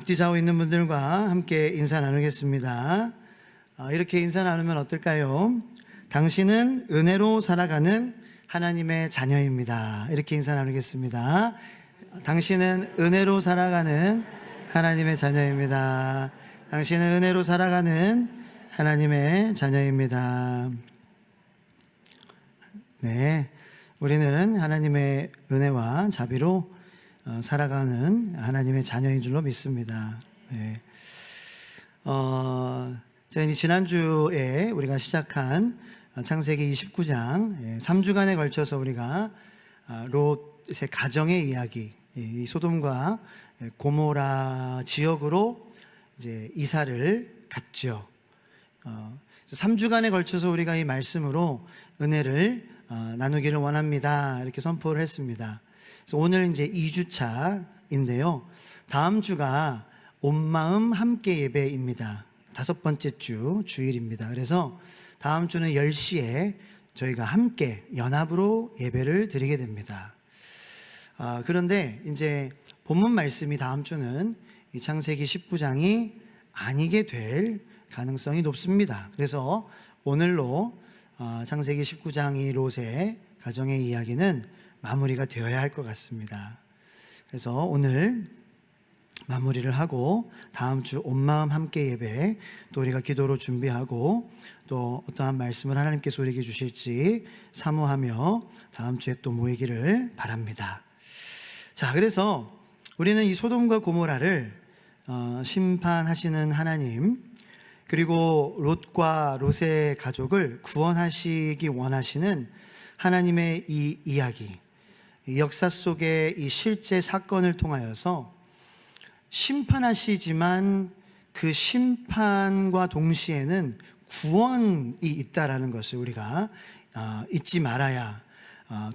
앞뒤 좌우 있는 분들과 함께 인사 나누겠습니다. 이렇게 인사 나누면 어떨까요? 당신은 은혜로 살아가는 하나님의 자녀입니다. 이렇게 인사 나누겠습니다. 당신은 은혜로 살아가는 하나님의 자녀입니다. 당신은 은혜로 살아가는 하나님의 자녀입니다. 네, 우리는 하나님의 은혜와 자비로 살아가는 하나님의 자녀인 줄로 믿습니다. 네. 저희 지난주에 우리가 시작한 창세기 29장 3주간에 걸쳐서 우리가 롯의 가정의 이야기, 이 소돔과 고모라 지역으로 이제 이사를 갔죠. 3주간에 걸쳐서 우리가 이 말씀으로 은혜를 나누기를 원합니다. 이렇게 선포를 했습니다. 그래서 오늘 이제 2주차인데요. 다음 주가 온마음 함께 예배입니다. 5번째 주일입니다. 그래서 다음 주는 10시에 저희가 함께 연합으로 예배를 드리게 됩니다. 그런데 이제 본문 말씀이 다음 주는 이 창세기 19장이 아니게 될 가능성이 높습니다. 그래서 오늘로 창세기 19장이 롯의 가정의 이야기는 마무리가 되어야 할 것 같습니다. 그래서 오늘 마무리를 하고 다음 주 온마음 함께 예배 또 우리가 기도로 준비하고 또 어떠한 말씀을 하나님께서 우리에게 주실지 사모하며 다음 주에 또 모이기를 바랍니다. 자, 그래서 우리는 이 소돔과 고모라를 심판하시는 하나님, 그리고 롯과 롯의 가족을 구원하시기 원하시는 하나님의 이 이야기, 이 역사 속의 이 실제 사건을 통하여서 심판하시지만 그 심판과 동시에는 구원이 있다라는 것을 우리가 잊지 말아야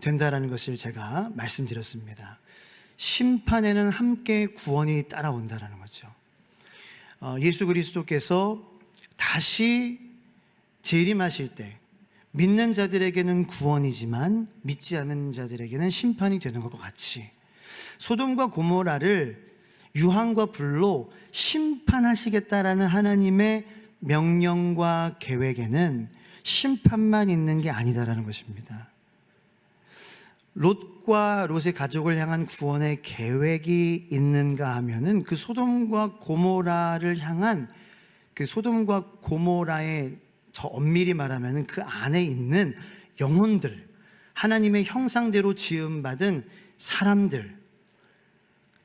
된다라는 것을 제가 말씀드렸습니다. 심판에는 함께 구원이 따라온다라는 거죠. 예수 그리스도께서 다시 재림하실 때 믿는 자들에게는 구원이지만 믿지 않는 자들에게는 심판이 되는 것과 같이 소돔과 고모라를 유황과 불로 심판하시겠다라는 하나님의 명령과 계획에는 심판만 있는 게 아니다라는 것입니다. 롯과 롯의 가족을 향한 구원의 계획이 있는가 하면은 그 소돔과 고모라를 향한 그 소돔과 고모라의 더 엄밀히 말하면 그 안에 있는 영혼들, 하나님의 형상대로 지음받은 사람들,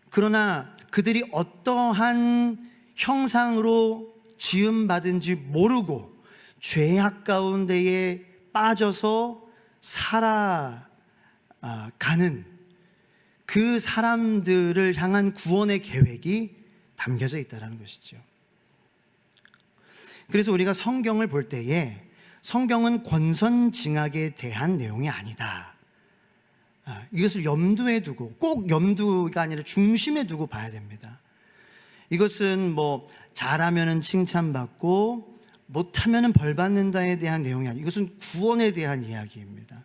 그러나 그들이 어떠한 형상으로 지음받은지 모르고 죄악 가운데에 빠져서 살아가는 그 사람들을 향한 구원의 계획이 담겨져 있다는 것이죠. 그래서 우리가 성경을 볼 때에 성경은 권선징악에 대한 내용이 아니다. 이것을 염두에 두고, 꼭 염두가 아니라 중심에 두고 봐야 됩니다. 이것은 뭐 잘하면은 칭찬받고 못하면은 벌 받는다에 대한 내용이 아니에요. 이것은 구원에 대한 이야기입니다.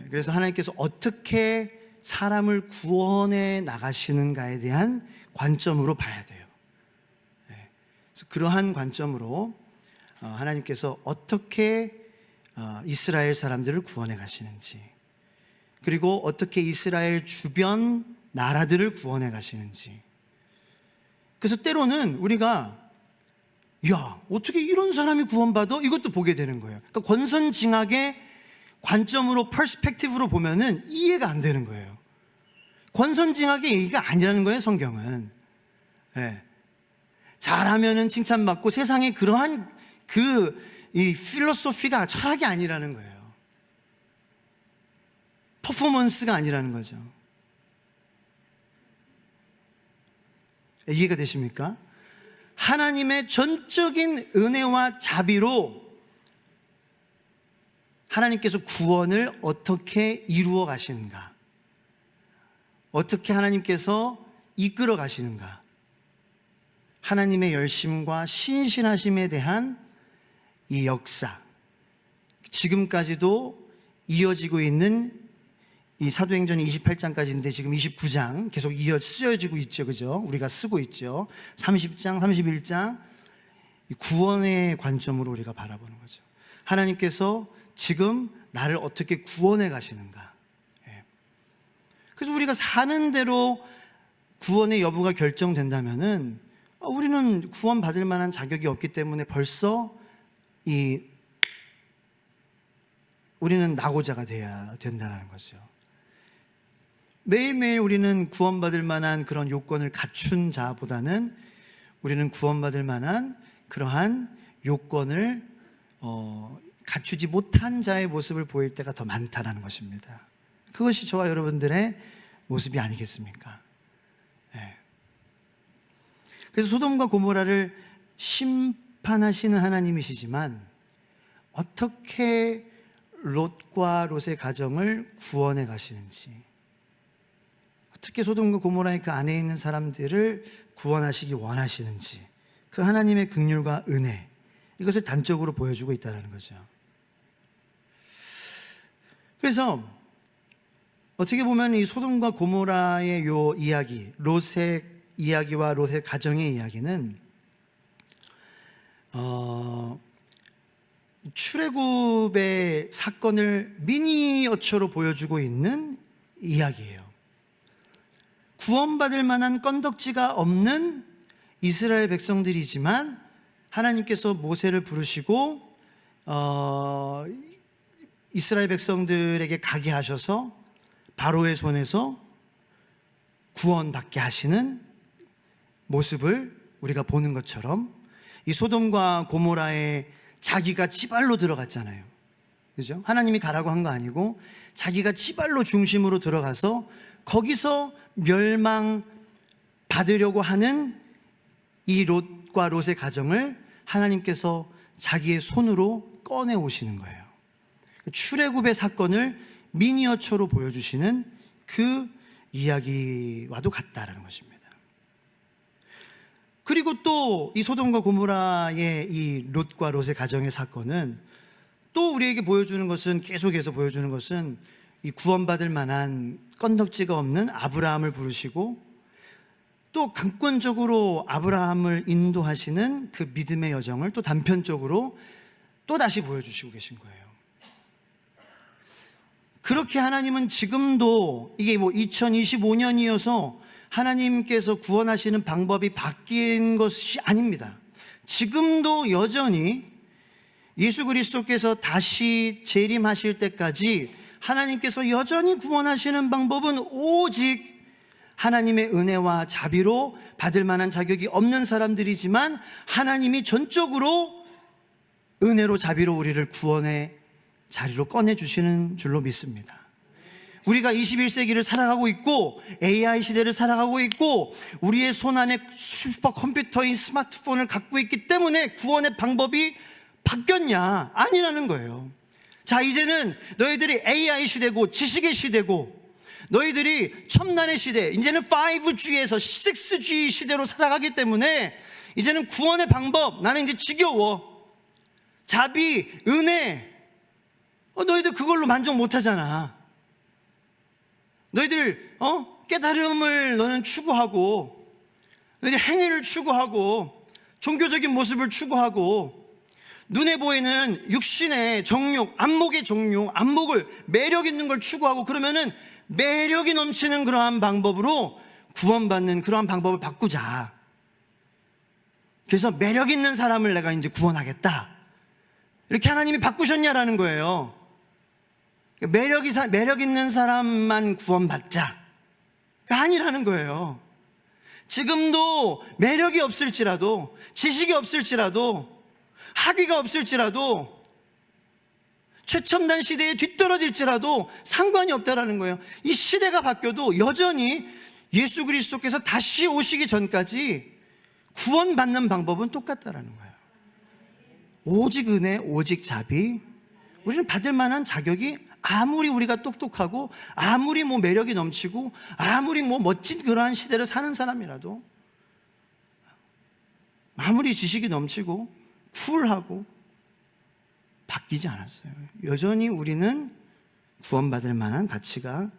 그래서 하나님께서 어떻게 사람을 구원해 나가시는가에 대한 관점으로 봐야 돼요. 그래서 그러한 관점으로 하나님께서 어떻게 이스라엘 사람들을 구원해 가시는지, 그리고 어떻게 이스라엘 주변 나라들을 구원해 가시는지. 그래서 때로는 우리가 야, 어떻게 이런 사람이 구원받아? 이것도 보게 되는 거예요. 그러니까 권선징악의 관점으로, 퍼스펙티브로 보면은 이해가 안 되는 거예요. 권선징악의 얘기가 아니라는 거예요, 성경은. 네. 잘하면은 칭찬받고 세상에 그러한 이 필로소피가, 철학이 아니라는 거예요. 퍼포먼스가 아니라는 거죠. 이해가 되십니까? 하나님의 전적인 은혜와 자비로 하나님께서 구원을 어떻게 이루어 가시는가, 어떻게 하나님께서 이끌어 가시는가, 하나님의 열심과 신실하심에 대한 이 역사, 지금까지도 이어지고 있는 이 사도행전이 28장까지인데 지금 29장 계속 쓰여지고 있죠. 그죠? 우리가 쓰고 있죠. 30장, 31장 구원의 관점으로 우리가 바라보는 거죠. 하나님께서 지금 나를 어떻게 구원해 가시는가. 그래서 우리가 사는 대로 구원의 여부가 결정된다면은 우리는 구원받을 만한 자격이 없기 때문에 벌써 우리는 낙오자가 돼야 된다는 거죠. 매일매일 우리는 구원받을 만한 그런 요건을 갖춘 자보다는 우리는 구원받을 만한 그러한 요건을 갖추지 못한 자의 모습을 보일 때가 더 많다는 것입니다. 그것이 저와 여러분들의 모습이 아니겠습니까? 네. 그래서 소돔과 고모라를 심판하시는 하나님이시지만 어떻게 롯과 롯의 가정을 구원해 가시는지, 어떻게 소돔과 고모라의 그 안에 있는 사람들을 구원하시기 원하시는지, 그 하나님의 긍휼과 은혜, 이것을 단적으로 보여주고 있다는 거죠. 그래서 어떻게 보면 이 소돔과 고모라의 요 이야기, 롯의 이야기와 롯의 가정의 이야기는 출애굽의 사건을 미니어처로 보여주고 있는 이야기예요. 구원받을 만한 건덕지가 없는 이스라엘 백성들이지만 하나님께서 모세를 부르시고 이스라엘 백성들에게 가게 하셔서 바로의 손에서 구원받게 하시는 모습을 우리가 보는 것처럼, 이 소돔과 고모라에 자기가 지발로 들어갔잖아요. 그죠? 하나님이 가라고 한 거 아니고 자기가 지발로 중심으로 들어가서 거기서 멸망받으려고 하는 이 롯과 롯의 가정을 하나님께서 자기의 손으로 꺼내 오시는 거예요. 출애굽의 사건을 미니어처로 보여주시는 그 이야기와도 같다라는 것입니다. 그리고 또 이 소돔과 고모라의 이 롯과 롯의 가정의 사건은 또 우리에게 보여주는 것은, 계속해서 보여주는 것은, 이 구원받을 만한 건덕지가 없는 아브라함을 부르시고 또 강권적으로 아브라함을 인도하시는 그 믿음의 여정을 또 단편적으로 또 다시 보여주시고 계신 거예요. 그렇게 하나님은 지금도, 이게 2025년이어서 하나님께서 구원하시는 방법이 바뀐 것이 아닙니다. 지금도 여전히 예수 그리스도께서 다시 재림하실 때까지 하나님께서 여전히 구원하시는 방법은 오직 하나님의 은혜와 자비로 받을 만한 자격이 없는 사람들이지만 하나님이 전적으로 은혜로 자비로 우리를 구원의 자리로 꺼내주시는 줄로 믿습니다. 우리가 21세기를 살아가고 있고 AI 시대를 살아가고 있고 우리의 손안에 슈퍼컴퓨터인 스마트폰을 갖고 있기 때문에 구원의 방법이 바뀌었냐? 아니라는 거예요. 자, 이제는 너희들이 AI 시대고 지식의 시대고 너희들이 첨단의 시대, 이제는 5G에서 6G 시대로 살아가기 때문에 이제는 구원의 방법, 나는 이제 지겨워. 자비, 은혜, 너희들 그걸로 만족 못하잖아. 너희들 깨달음을 너는 추구하고, 너희들 행위를 추구하고, 종교적인 모습을 추구하고, 눈에 보이는 육신의 정욕, 안목의 정욕, 안목을, 매력 있는 걸 추구하고, 그러면은 매력이 넘치는 그러한 방법으로 구원받는 그러한 방법을 바꾸자. 그래서 매력 있는 사람을 내가 이제 구원하겠다, 이렇게 하나님이 바꾸셨냐라는 거예요. 매력 있는 사람만 구원받자, 아니라는 거예요. 지금도 매력이 없을지라도, 지식이 없을지라도, 학위가 없을지라도, 최첨단 시대에 뒤떨어질지라도 상관이 없다라는 거예요. 이 시대가 바뀌어도 여전히 예수 그리스도께서 다시 오시기 전까지 구원받는 방법은 똑같다라는 거예요. 오직 은혜, 오직 자비. 우리는 받을 만한 자격이, 아무리 우리가 똑똑하고 아무리 매력이 넘치고 아무리 멋진 그러한 시대를 사는 사람이라도, 아무리 지식이 넘치고 쿨하고 바뀌지 않았어요. 여전히 우리는 구원받을 만한 가치가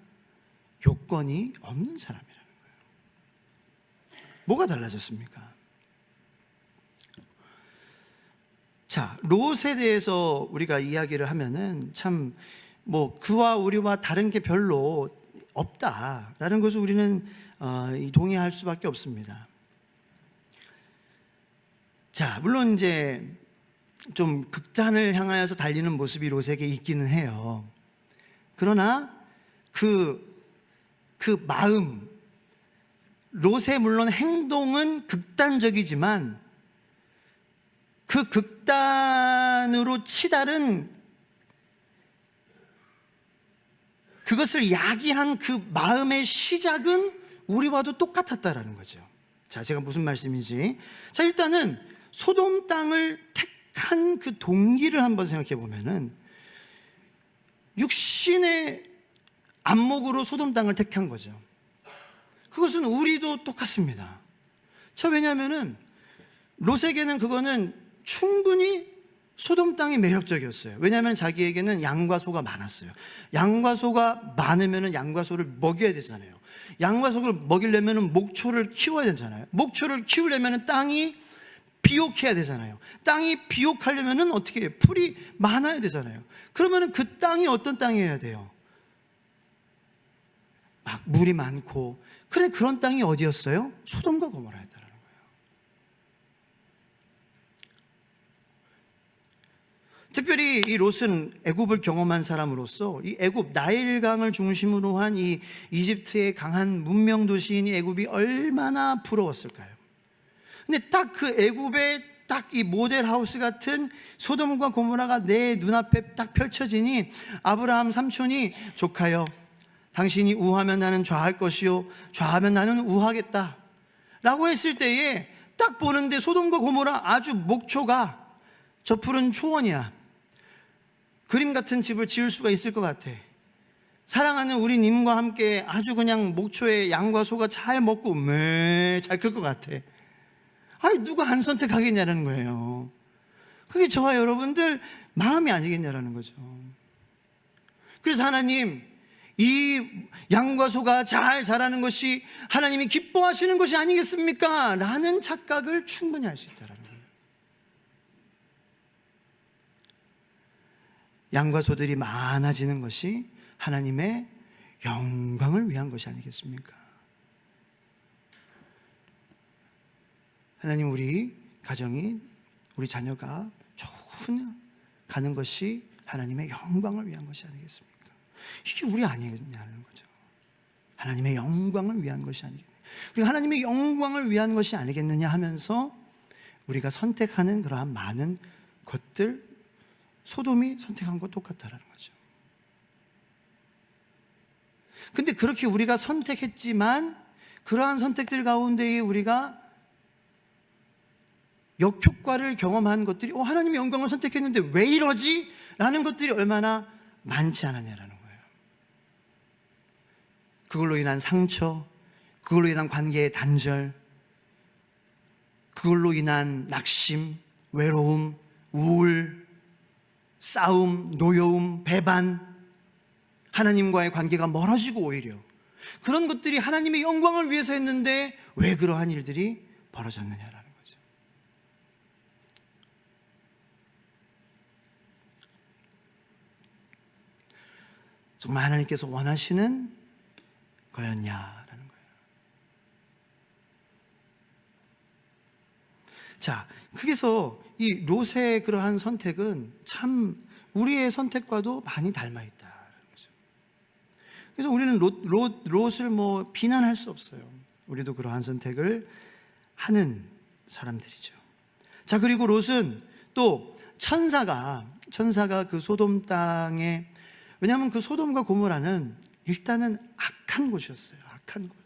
요건이 없는 사람이라는 거예요. 뭐가 달라졌습니까? 자, 롯에 대해서 우리가 이야기를 하면은 참 그와 우리와 다른 게 별로 없다라는 것을 우리는 동의할 수밖에 없습니다. 자, 물론 이제 좀 극단을 향하여서 달리는 모습이 롯에게 있기는 해요. 그러나 그 마음, 롯의 물론 행동은 극단적이지만 그 극단으로 치달은 그것을 야기한 그 마음의 시작은 우리와도 똑같았다라는 거죠. 자, 제가 무슨 말씀인지. 자, 일단은 소돔 땅을 택한 그 동기를 한번 생각해 보면은 육신의 안목으로 소돔 땅을 택한 거죠. 그것은 우리도 똑같습니다. 자, 왜냐하면은 롯에게는 그거는 충분히 소돔 땅이 매력적이었어요. 왜냐하면 자기에게는 양과 소가 많았어요. 양과 소가 많으면 양과 소를 먹여야 되잖아요. 양과 소를 먹이려면 목초를 키워야 되잖아요. 목초를 키우려면 땅이 비옥해야 되잖아요. 땅이 비옥하려면 어떻게 해요? 풀이 많아야 되잖아요. 그러면 그 땅이 어떤 땅이어야 돼요? 막 물이 많고. 그래, 그런 땅이 어디였어요? 소돔과 고모라였다라는 거예요. 특별히 이 롯은 애굽을 경험한 사람으로서 이 애굽 나일강을 중심으로 한 이 이집트의 강한 문명 도시인 이 애굽이 얼마나 부러웠을까요? 근데 딱 그 애굽의 딱 이 모델 하우스 같은 소돔과 고모라가 내 눈앞에 딱 펼쳐지니 아브라함 삼촌이 조카여, 당신이 우하면 나는 좌할 것이요 좌하면 나는 우하겠다 라고 했을 때에 딱 보는데 소돔과 고모라 아주 목초가 저 푸른 초원이야. 그림 같은 집을 지을 수가 있을 것 같아. 사랑하는 우리 님과 함께 아주 그냥 목초에 양과 소가 잘 먹고 잘 클 것 같아. 아니, 누가 안 선택하겠냐는 거예요. 그게 저와 여러분들 마음이 아니겠냐라는 거죠. 그래서 하나님, 이 양과 소가 잘 자라는 것이 하나님이 기뻐하시는 것이 아니겠습니까? 라는 착각을 충분히 할 수 있다라는 거예요. 양과 소들이 많아지는 것이 하나님의 영광을 위한 것이 아니겠습니까? 하나님, 우리 가정이, 우리 자녀가 좋은 가는 것이 하나님의 영광을 위한 것이 아니겠습니까? 이게 우리 아니겠냐는 거죠. 하나님의 영광을 위한 것이 아니겠느냐. 우리가 하나님의 영광을 위한 것이 아니겠느냐 하면서 우리가 선택하는 그러한 많은 것들, 소돔이 선택한 것 똑같다라는 거죠. 근데 그렇게 우리가 선택했지만 그러한 선택들 가운데에 우리가 역효과를 경험한 것들이 하나님의 영광을 선택했는데 왜 이러지? 라는 것들이 얼마나 많지 않았냐라는 거예요. 그걸로 인한 상처, 그걸로 인한 관계의 단절, 그걸로 인한 낙심, 외로움, 우울, 싸움, 노여움, 배반, 하나님과의 관계가 멀어지고 오히려 그런 것들이 하나님의 영광을 위해서 했는데 왜 그러한 일들이 벌어졌느냐라는 거죠. 정말 하나님께서 원하시는 거였냐라는 거예요. 자, 그래서 이 롯의 그러한 선택은 참 우리의 선택과도 많이 닮아 있다라는 거죠. 그래서 우리는 롯을 비난할 수 없어요. 우리도 그러한 선택을 하는 사람들이죠. 자, 그리고 롯은 또 천사가 그 소돔 땅에, 왜냐하면 그 소돔과 고모라는 일단은 악한 곳이었어요. 악한 곳.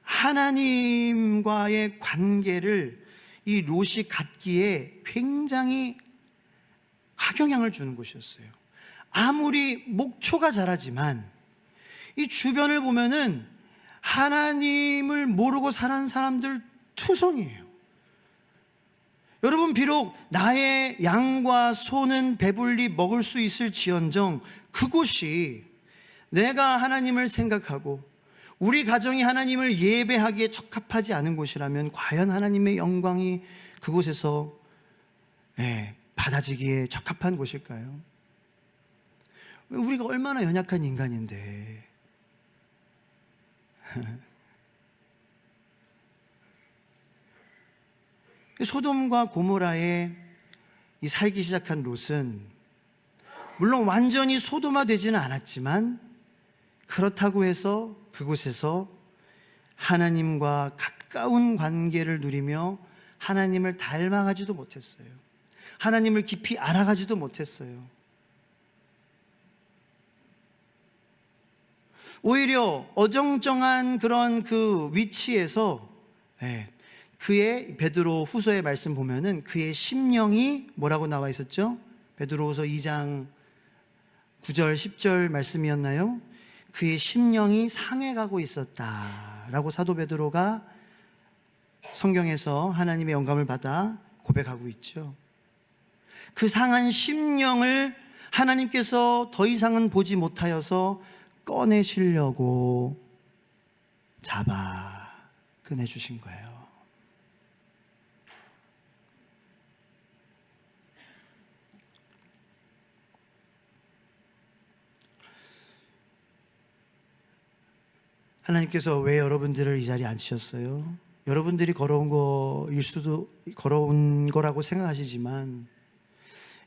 하나님과의 관계를 이 롯이 갖기에 굉장히 악영향을 주는 곳이었어요. 아무리 목초가 자라지만 이 주변을 보면은 하나님을 모르고 살아온 사람들 투성이에요. 여러분, 비록 나의 양과 소는 배불리 먹을 수 있을지언정 그곳이 내가 하나님을 생각하고 우리 가정이 하나님을 예배하기에 적합하지 않은 곳이라면 과연 하나님의 영광이 그곳에서 받아지기에 적합한 곳일까요? 우리가 얼마나 연약한 인간인데 소돔과 고모라에 이 살기 시작한 롯은 물론 완전히 소돔화 되지는 않았지만 그렇다고 해서 그곳에서 하나님과 가까운 관계를 누리며 하나님을 닮아가지도 못했어요. 하나님을 깊이 알아가지도 못했어요. 오히려 어정쩡한 그런 그 위치에서 그의 베드로 후서의 말씀 보면은 그의 심령이 뭐라고 나와 있었죠? 베드로후서 2장 9절 10절 말씀이었나요? 그의 심령이 상해가고 있었다라고 사도 베드로가 성경에서 하나님의 영감을 받아 고백하고 있죠. 그 상한 심령을 하나님께서 더 이상은 보지 못하여서 꺼내시려고 잡아 꺼내주신 거예요. 하나님께서 왜 여러분들을 이 자리에 앉히셨어요? 여러분들이 걸어온 거라고 생각하시지만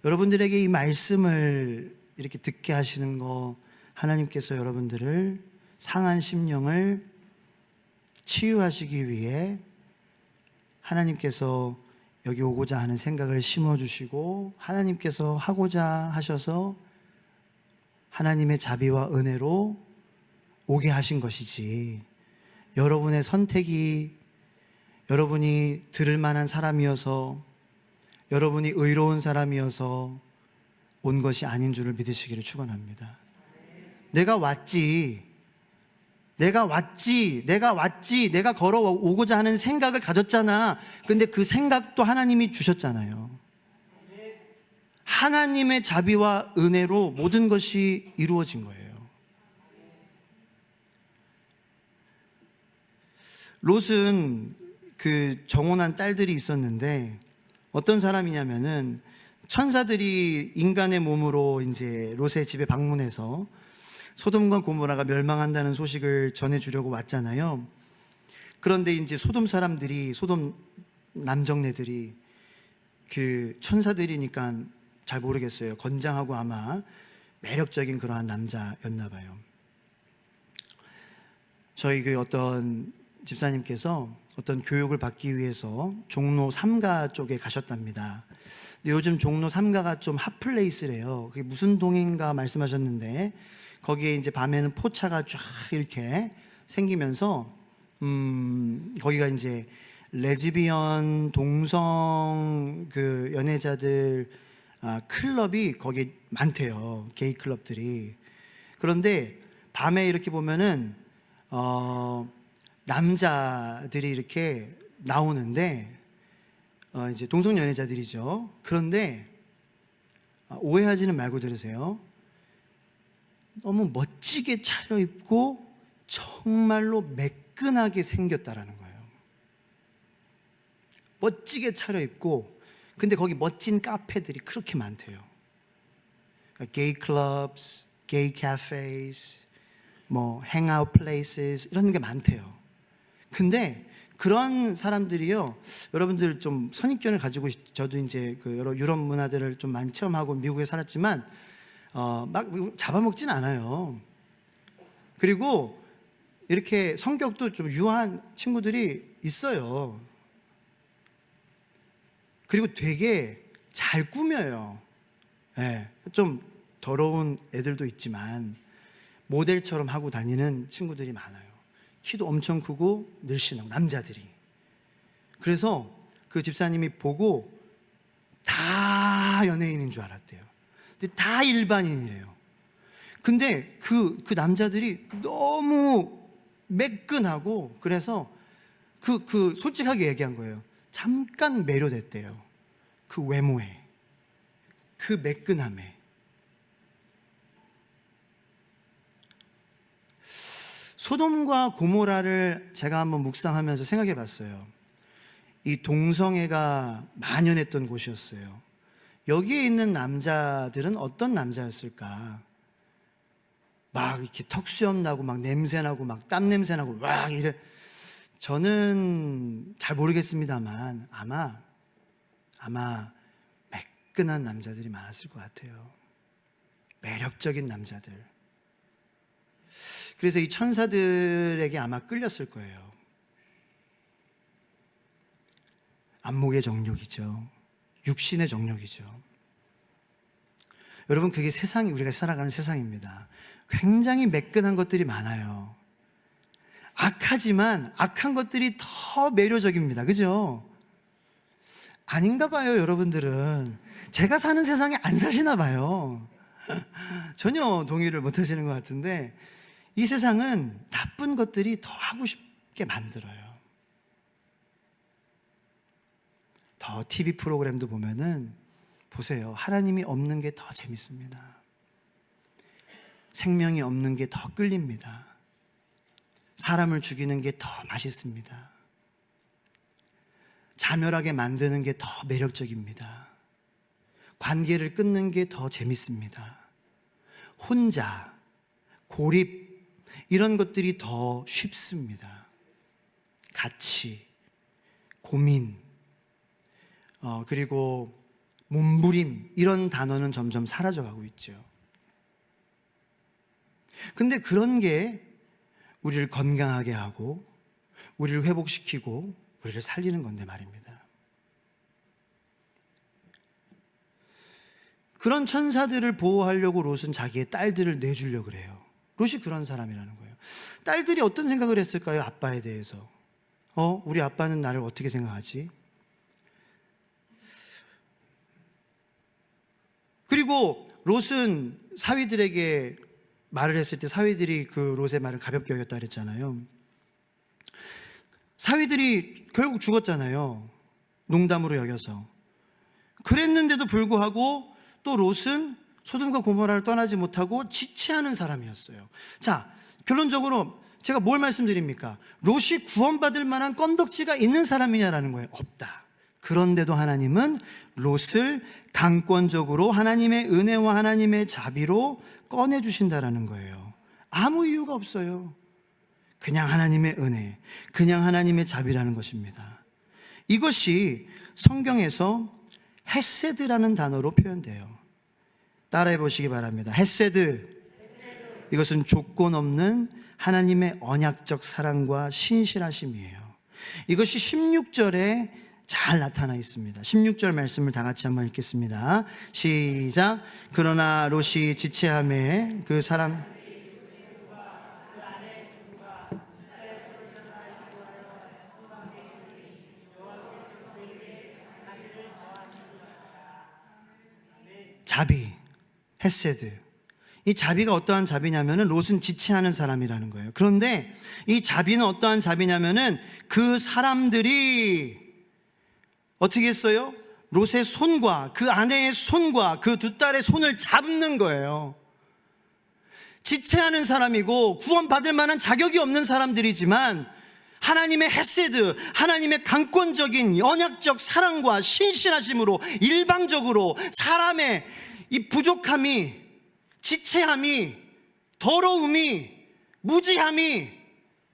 여러분들에게 이 말씀을 이렇게 듣게 하시는 거 하나님께서 여러분들을 상한 심령을 치유하시기 위해 하나님께서 여기 오고자 하는 생각을 심어주시고 하나님께서 하고자 하셔서 하나님의 자비와 은혜로 오게 하신 것이지 여러분의 선택이 여러분이 들을 만한 사람이어서 여러분이 의로운 사람이어서 온 것이 아닌 줄을 믿으시기를 축원합니다. 내가 왔지, 내가 걸어오고자 하는 생각을 가졌잖아. 근데 그 생각도 하나님이 주셨잖아요. 하나님의 자비와 은혜로 모든 것이 이루어진 거예요. 롯은 그 정혼한 딸들이 있었는데 어떤 사람이냐면은 천사들이 인간의 몸으로 이제 롯의 집에 방문해서 소돔과 고모라가 멸망한다는 소식을 전해주려고 왔잖아요. 그런데 이제 소돔 사람들이, 소돔 남정네들이 그 천사들이니까 잘 모르겠어요. 건장하고 아마 매력적인 그러한 남자였나 봐요. 저희 그 어떤 집사님께서 어떤 교육을 받기 위해서 종로 3가 쪽에 가셨답니다. 근데 요즘 종로 3가가 좀 핫플레이스래요. 그게 무슨 동인가 말씀하셨는데 거기에 이제 밤에는 포차가 쫙 이렇게 생기면서 거기가 이제 레즈비언 동성 그 연애자들 클럽이 거기 많대요. 게이 클럽들이. 그런데 밤에 이렇게 보면은 남자들이 이렇게 나오는데 이제 동성 연애자들이죠. 그런데 오해하지는 말고 들으세요. 너무 멋지게 차려입고 정말로 매끈하게 생겼다라는 거예요. 멋지게 차려입고, 근데 거기 멋진 카페들이 그렇게 많대요. 게이 클럽스, 게이 카페스, 뭐 행아웃 플레이스 이런 게 많대요. 근데 그런 사람들이요, 여러분들 좀 선입견을 가지고, 저도 이제 그 여러 유럽 문화들을 좀 많이 체험하고 미국에 살았지만 막 잡아먹진 않아요. 그리고 이렇게 성격도 좀 유한 친구들이 있어요. 그리고 되게 잘 꾸며요. 좀 더러운 애들도 있지만 모델처럼 하고 다니는 친구들이 많아요. 키도 엄청 크고 늘씬하고 남자들이. 그래서 그 집사님이 보고 다 연예인인 줄 알았대요. 근데 다 일반인이래요. 근데 그 남자들이 너무 매끈하고, 그래서 그 솔직하게 얘기한 거예요. 잠깐 매료됐대요. 그 외모에, 그 매끈함에. 소돔과 고모라를 제가 한번 묵상하면서 생각해 봤어요. 이 동성애가 만연했던 곳이었어요. 여기에 있는 남자들은 어떤 남자였을까? 막 이렇게 턱수염 나고 막 냄새 나고 막 땀 냄새 나고 막 이래. 저는 잘 모르겠습니다만 아마 매끈한 남자들이 많았을 것 같아요. 매력적인 남자들. 그래서 이 천사들에게 아마 끌렸을 거예요. 안목의 정욕이죠. 육신의 정욕이죠. 여러분, 그게 세상이, 우리가 살아가는 세상입니다. 굉장히 매끈한 것들이 많아요. 악하지만 악한 것들이 더 매료적입니다. 그죠? 아닌가 봐요, 여러분들은. 제가 사는 세상에 안 사시나 봐요. 전혀 동의를 못 하시는 것 같은데, 이 세상은 나쁜 것들이 더 하고 싶게 만들어요. 더 TV 프로그램도 보면은 보세요. 하나님이 없는 게 더 재밌습니다. 생명이 없는 게 더 끌립니다. 사람을 죽이는 게 더 맛있습니다. 자멸하게 만드는 게 더 매력적입니다. 관계를 끊는 게 더 재밌습니다. 혼자, 고립, 이런 것들이 더 쉽습니다. 가치, 고민, 그리고 몸부림, 이런 단어는 점점 사라져가고 있죠. 근데 그런 게 우리를 건강하게 하고 우리를 회복시키고 우리를 살리는 건데 말입니다. 그런 천사들을 보호하려고 롯은 자기의 딸들을 내주려고 그래요. 롯이 그런 사람이라는 거예요. 딸들이 어떤 생각을 했을까요? 아빠에 대해서. 우리 아빠는 나를 어떻게 생각하지? 그리고 롯은 사위들에게 말을 했을 때 사위들이 그 롯의 말을 가볍게 여겼다 그랬잖아요. 사위들이 결국 죽었잖아요. 농담으로 여겨서. 그랬는데도 불구하고 또 롯은 소돔과 고모라를 떠나지 못하고 지체하는 사람이었어요. 자, 결론적으로 제가 뭘 말씀드립니까? 롯이 구원받을 만한 건덕지가 있는 사람이냐라는 거예요. 없다. 그런데도 하나님은 롯을 강권적으로 하나님의 은혜와 하나님의 자비로 꺼내주신다라는 거예요. 아무 이유가 없어요. 그냥 하나님의 은혜, 그냥 하나님의 자비라는 것입니다. 이것이 성경에서 헤세드라는 단어로 표현돼요. 따라해 보시기 바랍니다. 헤세드. 이것은 조건 없는 하나님의 언약적 사랑과 신실하심이에요. 이것이 16절에 잘 나타나 있습니다. 16절 말씀을 다 같이 한번 읽겠습니다. 시작. 그러나 롯이 지체함에 그 사람 자비, 헤세드. 이 자비가 어떠한 자비냐면은 롯은 지체하는 사람이라는 거예요. 그런데 이 자비는 어떠한 자비냐면은 그 사람들이 어떻게 했어요? 롯의 손과 그 아내의 손과 그 두 딸의 손을 잡는 거예요. 지체하는 사람이고 구원받을 만한 자격이 없는 사람들이지만 하나님의 헤세드, 하나님의 강권적인 언약적 사랑과 신실하심으로 일방적으로 사람의 이 부족함이, 지체함이, 더러움이, 무지함이,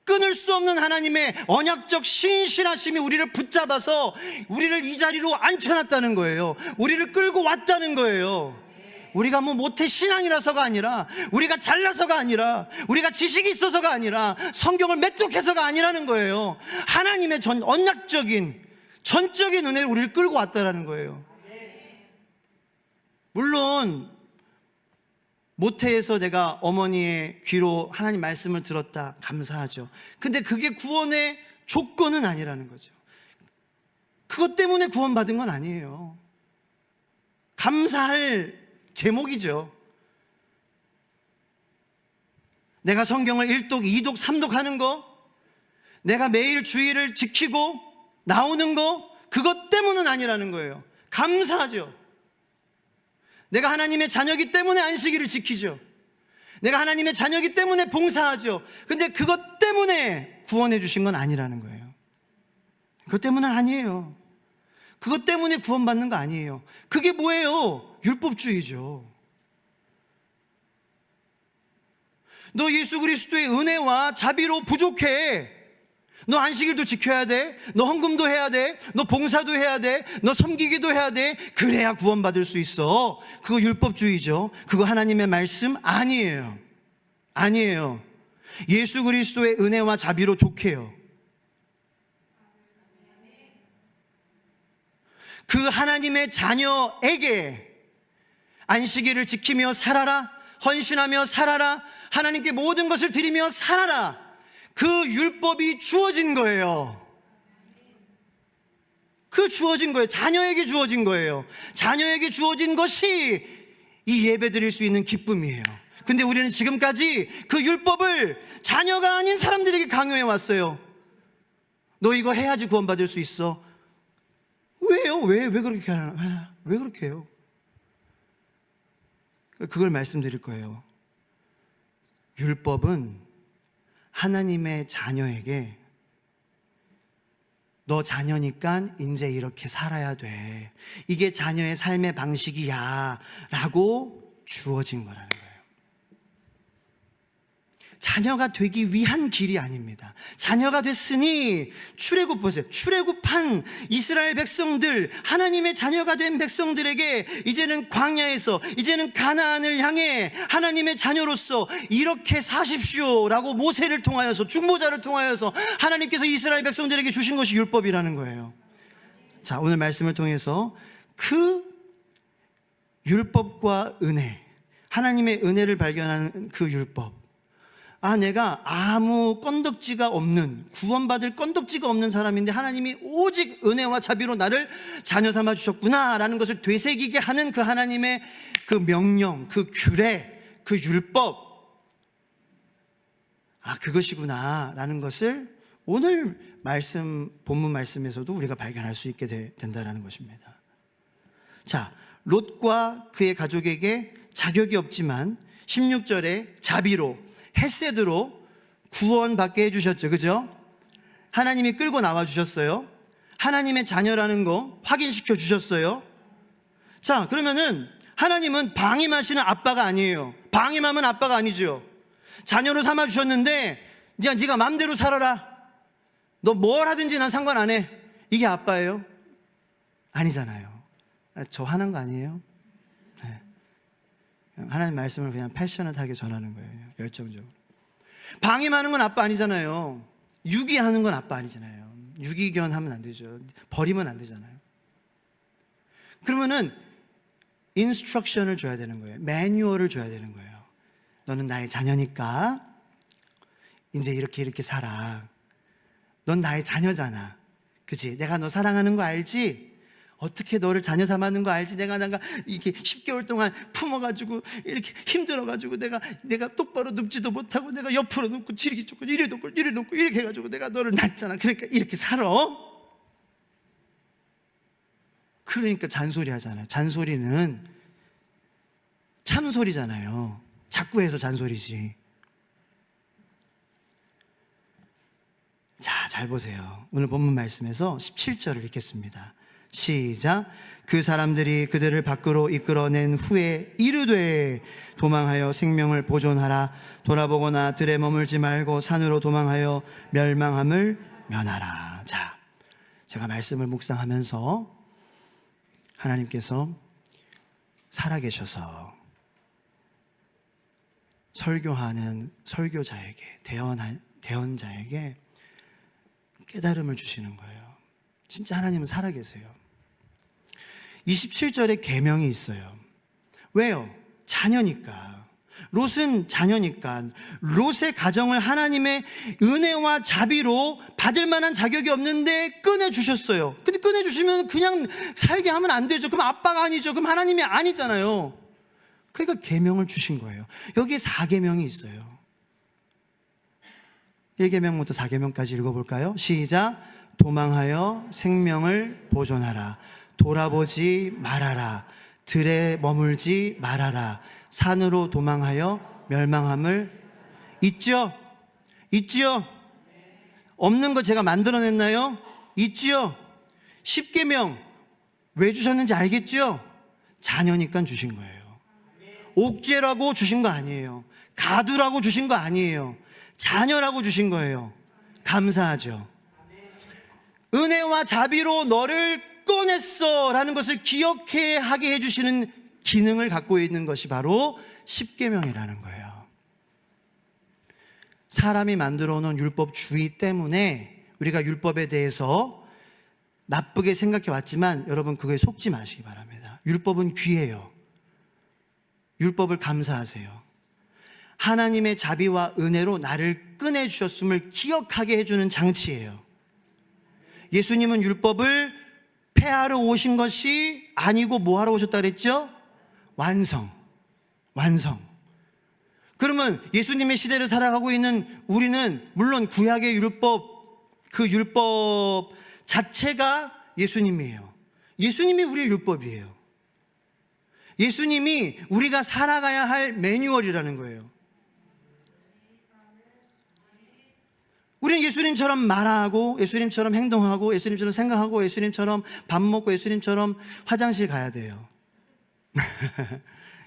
끊을 수 없는 하나님의 언약적 신실하심이 우리를 붙잡아서 우리를 이 자리로 앉혀놨다는 거예요. 우리를 끌고 왔다는 거예요. 우리가 뭐 모태 신앙이라서가 아니라, 우리가 잘나서가 아니라, 우리가 지식이 있어서가 아니라, 성경을 매독해서가 아니라는 거예요. 하나님의 언약적인 전적인 은혜로 우리를 끌고 왔다는 거예요. 물론 모태에서 내가 어머니의 귀로 하나님 말씀을 들었다, 감사하죠. 근데 그게 구원의 조건은 아니라는 거죠. 그것 때문에 구원받은 건 아니에요. 감사할 제목이죠. 내가 성경을 1독, 2독, 3독 하는 거, 내가 매일 주의를 지키고 나오는 거, 그것 때문은 아니라는 거예요. 감사하죠. 내가 하나님의 자녀이기 때문에 안식일을 지키죠. 내가 하나님의 자녀이기 때문에 봉사하죠. 근데 그것 그것 때문에 구원해 주신 건 아니라는 거예요. 그것 때문은 아니에요. 그것 때문에 구원받는 거 아니에요. 그게 뭐예요? 율법주의죠. 너 예수 그리스도의 은혜와 자비로 부족해. 너 안식일도 지켜야 돼. 너 헌금도 해야 돼. 너 봉사도 해야 돼. 너 섬기기도 해야 돼. 그래야 구원받을 수 있어. 그거 율법주의죠. 그거 하나님의 말씀 아니에요. 아니에요. 예수 그리스도의 은혜와 자비로 족해요. 그 하나님의 자녀에게 안식일을 지키며 살아라, 헌신하며 살아라, 하나님께 모든 것을 드리며 살아라, 그 율법이 주어진 거예요. 그 주어진 거예요. 자녀에게 주어진 거예요. 자녀에게 주어진 것이 이 예배 드릴 수 있는 기쁨이에요. 근데 우리는 지금까지 그 율법을 자녀가 아닌 사람들에게 강요해 왔어요. 너 이거 해야지 구원받을 수 있어. 왜요? 왜 그렇게 하나? 왜 그렇게 해요? 그걸 말씀드릴 거예요. 율법은 하나님의 자녀에게 너 자녀니까 이제 이렇게 살아야 돼. 이게 자녀의 삶의 방식이야 라고 주어진 거라는 거예요. 자녀가 되기 위한 길이 아닙니다. 자녀가 됐으니 출애굽 보세요. 출애굽한 이스라엘 백성들, 하나님의 자녀가 된 백성들에게 이제는 광야에서, 이제는 가나안을 향해 하나님의 자녀로서 이렇게 사십시오라고 모세를 통하여서, 중보자를 통하여서 하나님께서 이스라엘 백성들에게 주신 것이 율법이라는 거예요. 자, 오늘 말씀을 통해서 그 율법과 은혜, 하나님의 은혜를 발견하는 그 율법, 내가 아무 건덕지가 없는, 구원받을 건덕지가 없는 사람인데 하나님이 오직 은혜와 자비로 나를 자녀 삼아 주셨구나 라는 것을 되새기게 하는 그 하나님의 그 명령, 그 규례, 그 율법, 그것이구나 라는 것을 오늘 말씀, 본문 말씀에서도 우리가 발견할 수 있게 된다는 것입니다. 자, 롯과 그의 가족에게 자격이 없지만 16절에 자비로, 헤세드로 구원받게 해주셨죠. 그죠? 하나님이 끌고 나와 주셨어요. 하나님의 자녀라는 거 확인시켜 주셨어요. 자, 그러면은 하나님은 방임하시는 아빠가 아니에요. 방임하면 아빠가 아니죠. 자녀로 삼아 주셨는데 야, 네가 마음대로 살아라, 너 뭘 하든지 난 상관 안 해, 이게 아빠예요? 아니잖아요. 저 화난 거 아니에요? 네. 하나님 말씀을 그냥 패셔너하게 전하는 거예요. 열정적으로. 방임하는 건 아빠 아니잖아요. 유기하는 건 아빠 아니잖아요. 유기견 하면 안 되죠. 버리면 안 되잖아요. 그러면은 인스트럭션을 줘야 되는 거예요. 매뉴얼을 줘야 되는 거예요. 너는 나의 자녀니까 이제 이렇게 살아. 넌 나의 자녀잖아. 그치? 내가 너 사랑하는 거 알지? 어떻게 너를 자녀 삼았는 거 알지? 내가 이렇게 10개월 동안 품어가지고 이렇게 힘들어가지고 내가 똑바로 눕지도 못하고 내가 옆으로 눕고 지리기 쫓고 이리 눕고 이렇게 해가지고 내가 너를 낳잖아. 그러니까 이렇게 살아. 그러니까 잔소리 하잖아요. 잔소리는 참소리잖아요. 자꾸 해서 잔소리지. 자, 잘 보세요. 오늘 본문 말씀에서 17절을 읽겠습니다. 시작. 그 사람들이 그들을 밖으로 이끌어낸 후에 이르되 도망하여 생명을 보존하라. 돌아보거나 들에 머물지 말고 산으로 도망하여 멸망함을 면하라. 자, 제가 말씀을 묵상하면서 하나님께서 살아계셔서 설교하는 설교자에게, 대언자에게 깨달음을 주시는 거예요. 진짜 하나님은 살아계세요. 27절에 계명이 있어요. 왜요? 자녀니까. 롯은 자녀니까. 롯의 가정을 하나님의 은혜와 자비로 받을 만한 자격이 없는데 꺼내주셨어요. 근데 꺼내주시면 그냥 살게 하면 안 되죠. 그럼 아빠가 아니죠. 그럼 하나님이 아니잖아요. 그러니까 계명을 주신 거예요. 여기에 4계명이 있어요. 1계명부터 4계명까지 읽어볼까요? 시작. 도망하여 생명을 보존하라. 돌아보지 말아라. 들에 머물지 말아라. 산으로 도망하여 멸망함을. 있죠? 있지요? 없는 거 제가 만들어냈나요? 있지요? 10계명 왜 주셨는지 알겠죠? 자녀니까 주신 거예요. 옥죄라고 주신 거 아니에요. 가두라고 주신 거 아니에요. 자녀라고 주신 거예요. 감사하죠. 은혜와 자비로 너를 꺼냈어 라는 것을 기억해 하게 해주시는 기능을 갖고 있는 것이 바로 십계명이라는 거예요. 사람이 만들어 놓은 율법주의 때문에 우리가 율법에 대해서 나쁘게 생각해 왔지만 여러분 그거에 속지 마시기 바랍니다. 율법은 귀해요. 율법을 감사하세요. 하나님의 자비와 은혜로 나를 꺼내주셨음을 기억하게 해주는 장치예요. 예수님은 율법을 폐하러 오신 것이 아니고 뭐 하러 오셨다 그랬죠? 완성. 그러면 예수님의 시대를 살아가고 있는 우리는 물론 구약의 율법, 그 율법 자체가 예수님이에요. 예수님이 우리의 율법이에요. 예수님이 우리가 살아가야 할 매뉴얼이라는 거예요. 우리는 예수님처럼 말하고, 예수님처럼 행동하고, 예수님처럼 생각하고, 예수님처럼 밥 먹고, 예수님처럼 화장실 가야 돼요.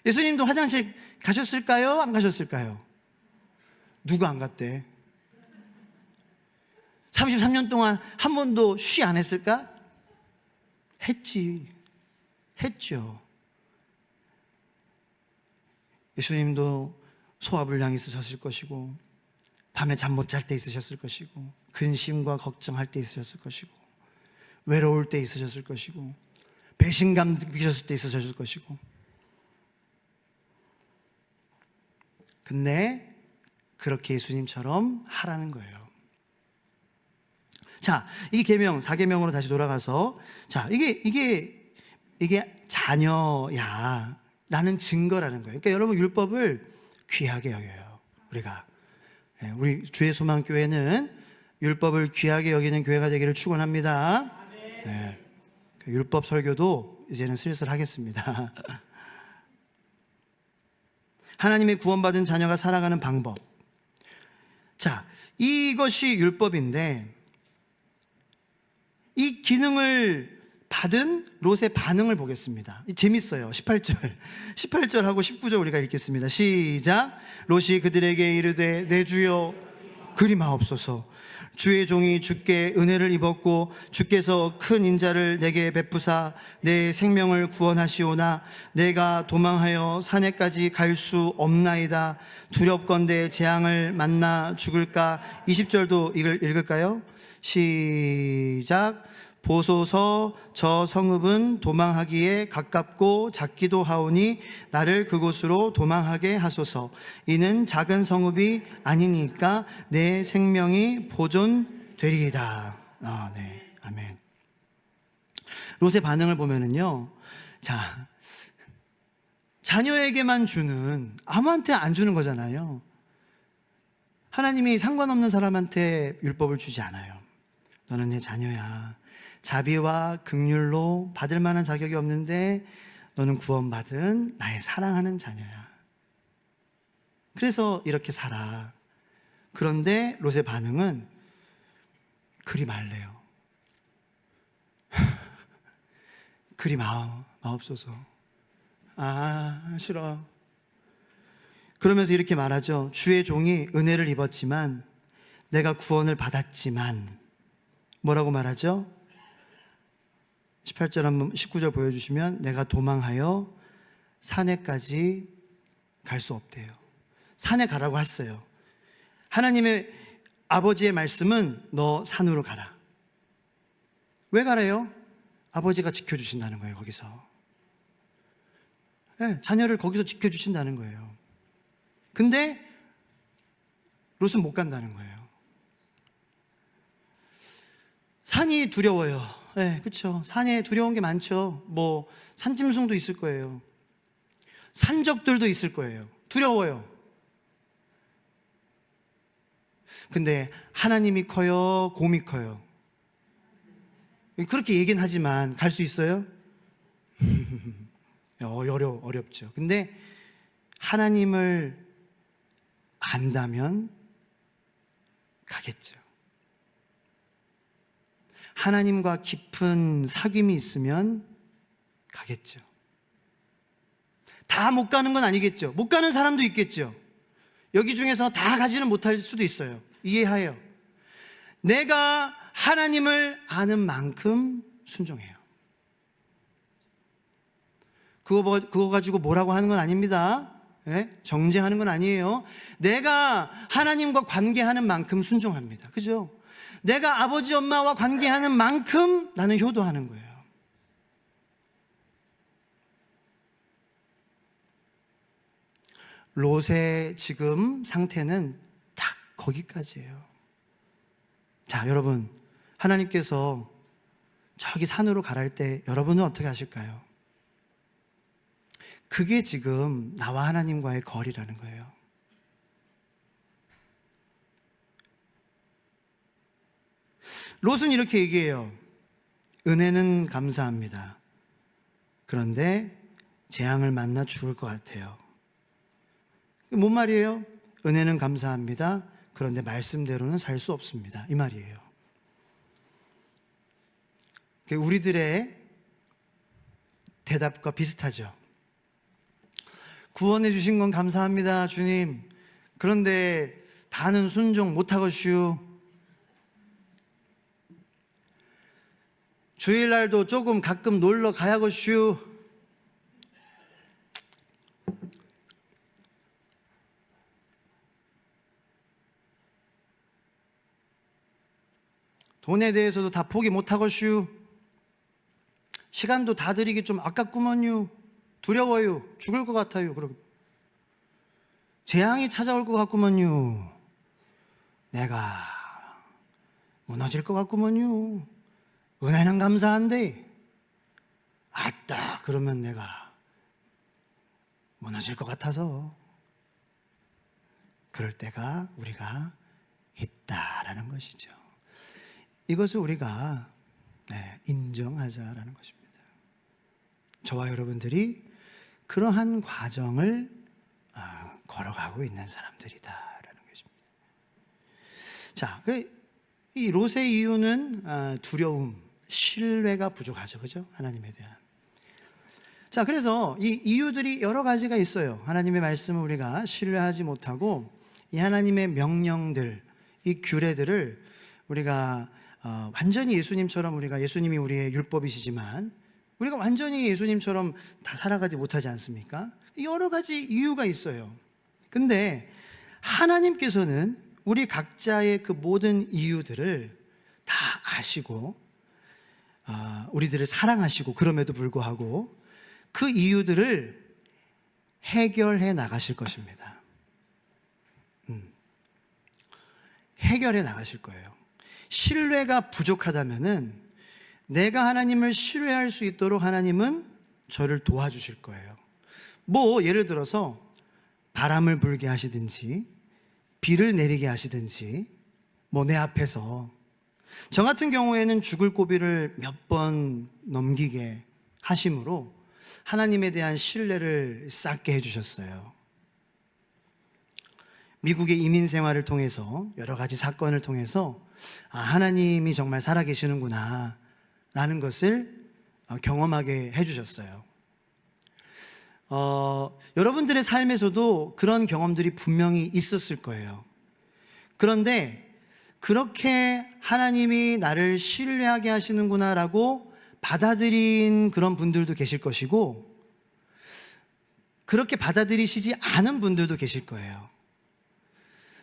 예수님도 화장실 가셨을까요? 안 가셨을까요? 누가 안 갔대? 33년 동안 한 번도 쉬 안 했을까? 했죠. 예수님도 소화불량이 있으셨을 것이고, 밤에 잠 못 잘 때 있으셨을 것이고, 근심과 걱정할 때 있으셨을 것이고, 외로울 때 있으셨을 것이고, 배신감 느끼셨을 때 있으셨을 것이고. 근데 그렇게 예수님처럼 하라는 거예요. 자, 이 계명, 4계명으로 다시 돌아가서, 자, 이게 자녀야 라는 증거라는 거예요. 그러니까 여러분 율법을 귀하게 여겨요. 우리 주의 소망 교회는 율법을 귀하게 여기는 교회가 되기를 축원합니다. 네. 율법 설교도 이제는 슬슬 하겠습니다. 하나님의 구원받은 자녀가 살아가는 방법. 자, 이것이 율법인데 이 기능을 받은 롯의 반응을 보겠습니다. 재밌어요. 18절하고 19절 우리가 읽겠습니다. 시작. 롯이 그들에게 이르되 내 주여 그리 마옵소서. 주의 종이 주께 은혜를 입었고 주께서 큰 인자를 내게 베푸사 내 생명을 구원하시오나 내가 도망하여 산에까지 갈 수 없나이다. 두렵건대 재앙을 만나 죽을까. 20절도 읽을까요? 시작. 보소서 저 성읍은 도망하기에 가깝고 작기도 하오니 나를 그곳으로 도망하게 하소서. 이는 작은 성읍이 아니니까 내 생명이 보존되리이다. 네, 아멘. 롯의 반응을 보면은요, 자, 자녀에게만 주는, 아무한테 안 주는 거잖아요. 하나님이 상관없는 사람한테 율법을 주지 않아요. 너는 내 자녀야. 자비와 긍휼로 받을 만한 자격이 없는데 너는 구원받은 나의 사랑하는 자녀야. 그래서 이렇게 살아. 그런데 롯의 반응은 그리 말래요. 그리 마옵소서. 싫어. 그러면서 이렇게 말하죠. 주의 종이 은혜를 입었지만, 내가 구원을 받았지만, 뭐라고 말하죠? 18절 한번 19절 보여주시면 내가 도망하여 산에까지 갈 수 없대요. 산에 가라고 했어요. 하나님의 아버지의 말씀은 너 산으로 가라. 왜 가래요? 아버지가 지켜주신다는 거예요. 거기서 자녀를 거기서 지켜주신다는 거예요. 근데 롯은 못 간다는 거예요. 산이 두려워요. 네, 그렇죠. 산에 두려운 게 많죠. 뭐 산짐승도 있을 거예요. 산적들도 있을 거예요. 두려워요. 근데 하나님이 커요, 곰이 커요? 그렇게 얘기는 하지만 갈 수 있어요? 어렵죠. 근데 하나님을 안다면 가겠죠. 하나님과 깊은 사귐이 있으면 가겠죠. 다 못 가는 건 아니겠죠. 못 가는 사람도 있겠죠. 여기 중에서 다 가지는 못할 수도 있어요. 이해하여 내가 하나님을 아는 만큼 순종해요. 그거 가지고 뭐라고 하는 건 아닙니다. 네? 정죄하는 건 아니에요. 내가 하나님과 관계하는 만큼 순종합니다. 그죠? 내가 아버지 엄마와 관계하는 만큼 나는 효도하는 거예요. 롯의 지금 상태는 딱 거기까지예요. 자, 여러분, 하나님께서 저기 산으로 가랄 때 여러분은 어떻게 하실까요? 그게 지금 나와 하나님과의 거리라는 거예요. 롯은 이렇게 얘기해요. 은혜는 감사합니다. 그런데 재앙을 만나 죽을 것 같아요. 뭔 말이에요? 은혜는 감사합니다. 그런데 말씀대로는 살 수 없습니다. 이 말이에요. 우리들의 대답과 비슷하죠. 구원해 주신 건 감사합니다, 주님. 그런데 다는 순종 못하겠슈. 주일날도 조금 가끔 놀러 가야겠슈. 돈에 대해서도 다 포기 못하겠슈. 시간도 다 들이기 좀 아깝구먼요. 두려워요. 죽을 것 같아요. 그러고 재앙이 찾아올 것 같구먼요. 내가 무너질 것 같구먼요. 은혜는 감사한데 아따 그러면 내가 무너질 것 같아서. 그럴 때가 우리가 있다라는 것이죠. 이것을 우리가 인정하자라는 것입니다. 저와 여러분들이 그러한 과정을 걸어가고 있는 사람들이다라는 것입니다. 자, 이 롯의 이유는 두려움, 신뢰가 부족하죠, 그죠? 하나님에 대한. 자, 그래서 이 이유들이 여러 가지가 있어요. 하나님의 말씀을 우리가 신뢰하지 못하고 이 하나님의 명령들, 이 규례들을 우리가 완전히 예수님처럼 우리가 예수님이 우리의 율법이시지만 우리가 완전히 예수님처럼 다 살아가지 못하지 않습니까? 여러 가지 이유가 있어요. 근데 하나님께서는 우리 각자의 그 모든 이유들을 다 아시고 우리들을 사랑하시고 그럼에도 불구하고 그 이유들을 해결해 나가실 것입니다. 해결해 나가실 거예요. 신뢰가 부족하다면은 내가 하나님을 신뢰할 수 있도록 하나님은 저를 도와주실 거예요. 뭐 예를 들어서 바람을 불게 하시든지 비를 내리게 하시든지 뭐 내 앞에서 저 같은 경우에는 죽을 고비를 몇 번 넘기게 하심으로 하나님에 대한 신뢰를 쌓게 해주셨어요. 미국의 이민 생활을 통해서 여러 가지 사건을 통해서 하나님이 정말 살아계시는구나 라는 것을 경험하게 해주셨어요. 여러분들의 삶에서도 그런 경험들이 분명히 있었을 거예요. 그런데 그렇게 하나님이 나를 신뢰하게 하시는구나 라고 받아들인 그런 분들도 계실 것이고 그렇게 받아들이시지 않은 분들도 계실 거예요.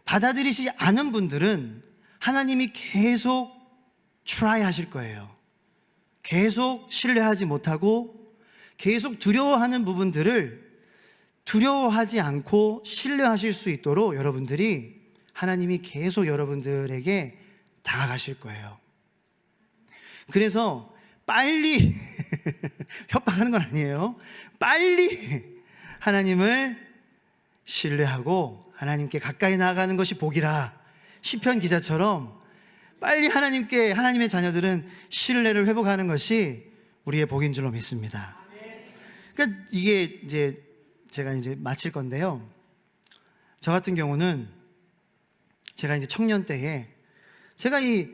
받아들이시지 않은 분들은 하나님이 계속 try 하실 거예요. 계속 신뢰하지 못하고 계속 두려워하는 부분들을 두려워하지 않고 신뢰하실 수 있도록 여러분들이 하나님이 계속 여러분들에게 다가가실 거예요. 그래서 빨리 협박하는 건 아니에요. 빨리 하나님을 신뢰하고 하나님께 가까이 나아가는 것이 복이라. 시편 기자처럼 빨리 하나님께, 하나님의 자녀들은 신뢰를 회복하는 것이 우리의 복인 줄로 믿습니다. 그러니까 이게 이제 제가 이제 마칠 건데요. 저 같은 경우는 제가 이제 청년 때에 제가 이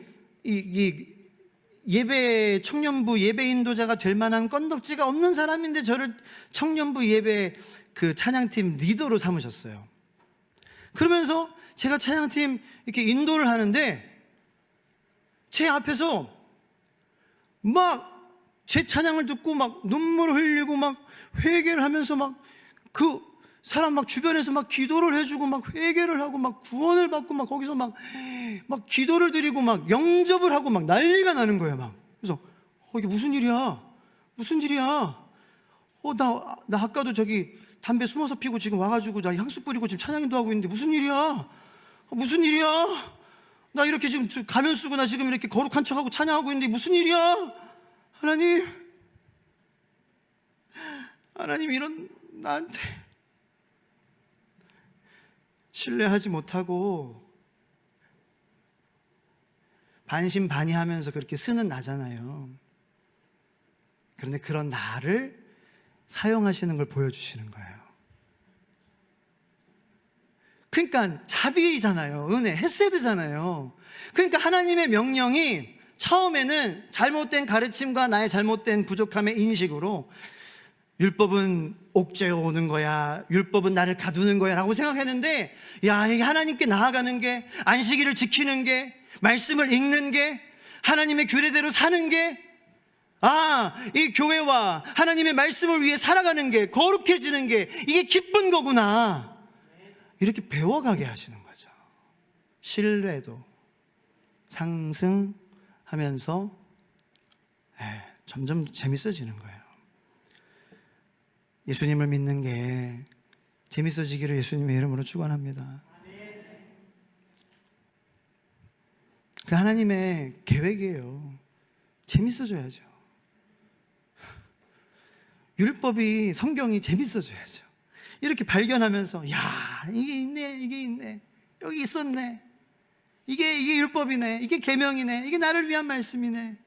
예배 청년부 예배 인도자가 될 만한 건덕지가 없는 사람인데 저를 청년부 예배 그 찬양팀 리더로 삼으셨어요. 그러면서 제가 찬양팀 이렇게 인도를 하는데 제 앞에서 막 제 찬양을 듣고 막 눈물을 흘리고 막 회개를 하면서 막 그 사람 막 주변에서 막 기도를 해주고 막 회개를 하고 막 구원을 받고 막 거기서 막 기도를 드리고 막 영접을 하고 막 난리가 나는 거예요. 막 그래서 이게 무슨 일이야? 무슨 일이야? 나 아까도 저기 담배 숨어서 피고 지금 와가지고 나 향수 뿌리고 지금 찬양인도 하고 있는데 무슨 일이야? 무슨 일이야? 나 이렇게 지금 가면 쓰고 나 지금 이렇게 거룩한 척하고 찬양하고 있는데 무슨 일이야? 하나님 이런 나한테 신뢰하지 못하고 반신반의하면서 그렇게 쓰는 나잖아요. 그런데 그런 나를 사용하시는 걸 보여주시는 거예요. 그러니까 자비잖아요. 은혜, 헤세드잖아요. 그러니까 하나님의 명령이 처음에는 잘못된 가르침과 나의 잘못된 부족함의 인식으로 율법은 옥죄어 오는 거야, 율법은 나를 가두는 거야 라고 생각했는데, 야, 이게 하나님께 나아가는 게, 안식일을 지키는 게, 말씀을 읽는 게, 하나님의 규례대로 사는 게, 이 교회와 하나님의 말씀을 위해 살아가는 게, 거룩해지는 게 이게 기쁜 거구나, 이렇게 배워가게 하시는 거죠. 신뢰도 상승하면서 점점 재밌어지는 거예요. 예수님을 믿는 게 재밌어지기를 예수님의 이름으로 축원합니다. 그 하나님의 계획이에요. 재밌어져야죠. 율법이, 성경이 재밌어져야죠. 이렇게 발견하면서, 야, 이게 있네, 이게 있네, 여기 있었네, 이게 율법이네, 이게 계명이네, 이게 나를 위한 말씀이네,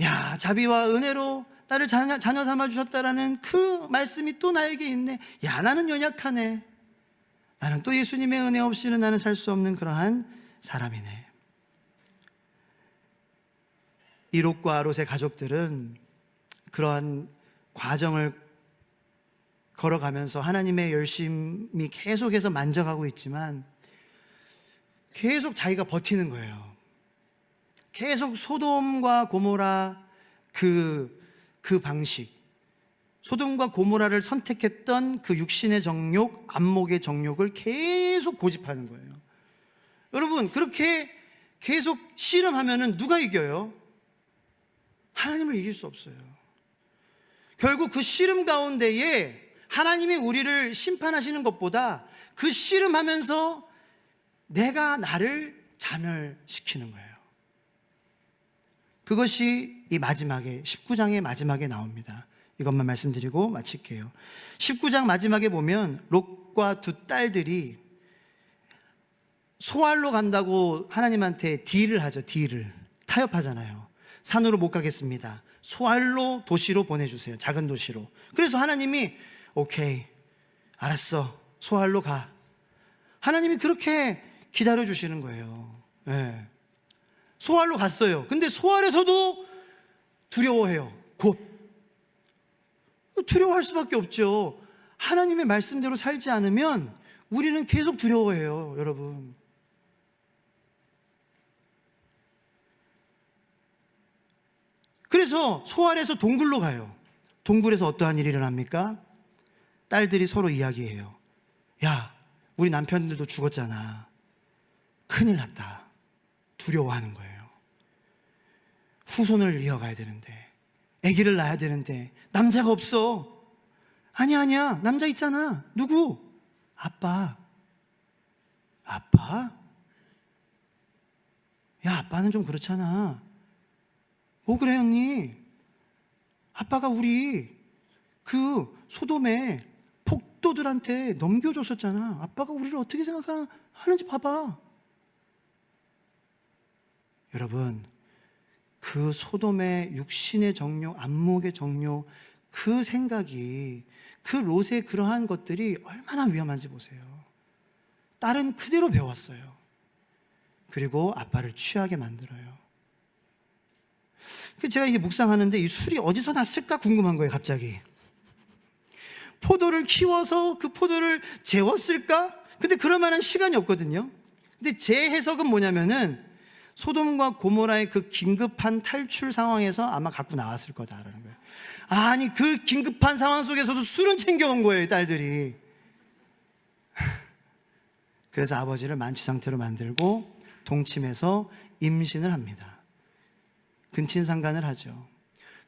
야, 자비와 은혜로 나를 자녀 삼아 주셨다라는 그 말씀이 또 나에게 있네. 야, 나는 연약하네. 나는 또 예수님의 은혜 없이는 나는 살 수 없는 그러한 사람이네. 이 롯과 롯의 가족들은 그러한 과정을 걸어가면서 하나님의 열심히 계속해서 만져가고 있지만 계속 자기가 버티는 거예요. 계속 소돔과 고모라 그 방식, 소돔과 고모라를 선택했던 그 육신의 정욕, 안목의 정욕을 계속 고집하는 거예요. 여러분, 그렇게 계속 씨름하면은 누가 이겨요? 하나님을 이길 수 없어요. 결국 그 씨름 가운데에 하나님이 우리를 심판하시는 것보다 그 씨름하면서 내가 나를 잔혈시키는 거예요. 그것이 이 마지막에 19장의 마지막에 나옵니다. 이것만 말씀드리고 마칠게요. 19장 마지막에 보면 롯과 두 딸들이 소알로 간다고 하나님한테 딜을 하죠. 딜을 타협하잖아요. 산으로 못 가겠습니다. 소알로 도시로 보내주세요. 작은 도시로. 그래서 하나님이 오케이, 알았어, 소알로 가. 하나님이 그렇게 기다려주시는 거예요. 네. 소알로 갔어요. 근데 소알에서도 두려워해요. 곧 두려워할 수밖에 없죠. 하나님의 말씀대로 살지 않으면 우리는 계속 두려워해요, 여러분. 그래서 소알에서 동굴로 가요. 동굴에서 어떠한 일이 일어납니까? 딸들이 서로 이야기해요. 야, 우리 남편들도 죽었잖아. 큰일 났다. 두려워하는 거예요. 후손을 이어가야 되는데, 아기를 낳아야 되는데 남자가 없어. 아니야, 남자 있잖아. 누구? 아빠. 야, 아빠는 좀 그렇잖아. 뭐 그래 언니? 아빠가 우리 그 소돔에 폭도들한테 넘겨줬었잖아. 아빠가 우리를 어떻게 생각하는지 봐봐. 여러분, 그 소돔의 육신의 정욕, 안목의 정욕, 그 생각이, 그 롯의 그러한 것들이 얼마나 위험한지 보세요. 딸은 그대로 배웠어요. 그리고 아빠를 취하게 만들어요. 제가 이게 묵상하는데 이 술이 어디서 났을까 궁금한 거예요, 갑자기. 포도를 키워서 그 포도를 재웠을까? 근데 그럴 만한 시간이 없거든요. 근데 제 해석은 뭐냐면은 소돔과 고모라의 그 긴급한 탈출 상황에서 아마 갖고 나왔을 거다라는 거예요. 아니, 그 긴급한 상황 속에서도 술은 챙겨온 거예요, 딸들이. 그래서 아버지를 만취 상태로 만들고 동침해서 임신을 합니다. 근친상간을 하죠.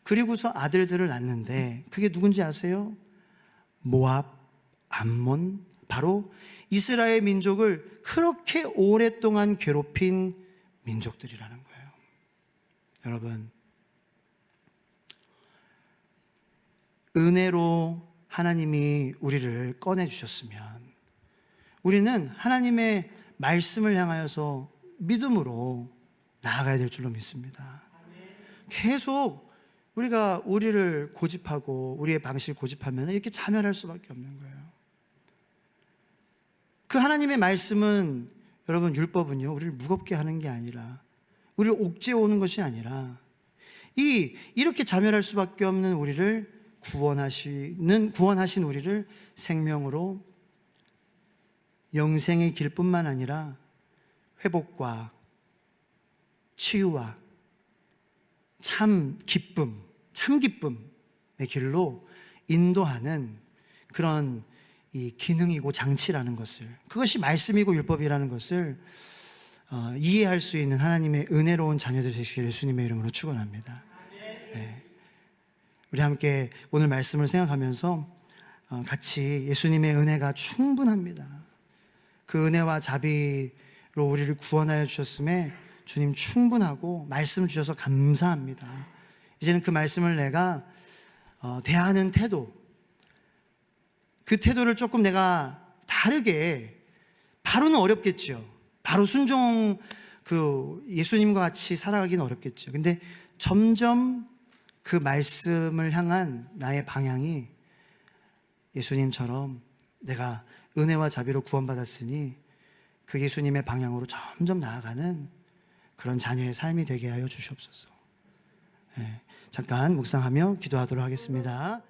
그리고서 아들들을 낳는데 그게 누군지 아세요? 모압, 암몬, 바로 이스라엘 민족을 그렇게 오랫동안 괴롭힌 민족들이라는 거예요. 여러분, 은혜로 하나님이 우리를 꺼내주셨으면 우리는 하나님의 말씀을 향하여서 믿음으로 나아가야 될 줄로 믿습니다. 계속 우리가 우리를 고집하고 우리의 방식을 고집하면 이렇게 자멸할 수밖에 없는 거예요. 그 하나님의 말씀은, 여러분, 율법은요, 우리를 무겁게 하는 게 아니라, 우리를 옥죄어 오는 것이 아니라, 이렇게 자멸할 수밖에 없는 우리를 구원하신 우리를 생명으로 영생의 길뿐만 아니라 회복과 치유와 참 기쁨의 길로 인도하는 그런 이 기능이고 장치라는 것을, 그것이 말씀이고 율법이라는 것을 이해할 수 있는 하나님의 은혜로운 자녀들 되시기를 예수님의 이름으로 축원합니다. 네. 우리 함께 오늘 말씀을 생각하면서 같이 예수님의 은혜가 충분합니다. 그 은혜와 자비로 우리를 구원하여 주셨음에 주님 충분하고 말씀 주셔서 감사합니다. 이제는 그 말씀을 내가 대하는 태도, 그 태도를 조금 내가 다르게, 바로는 어렵겠죠. 바로 순종 예수님과 같이 살아가기는 어렵겠죠. 근데 점점 그 말씀을 향한 나의 방향이 예수님처럼 내가 은혜와 자비로 구원받았으니 그 예수님의 방향으로 점점 나아가는 그런 자녀의 삶이 되게 하여 주시옵소서. 네, 잠깐 묵상하며 기도하도록 하겠습니다.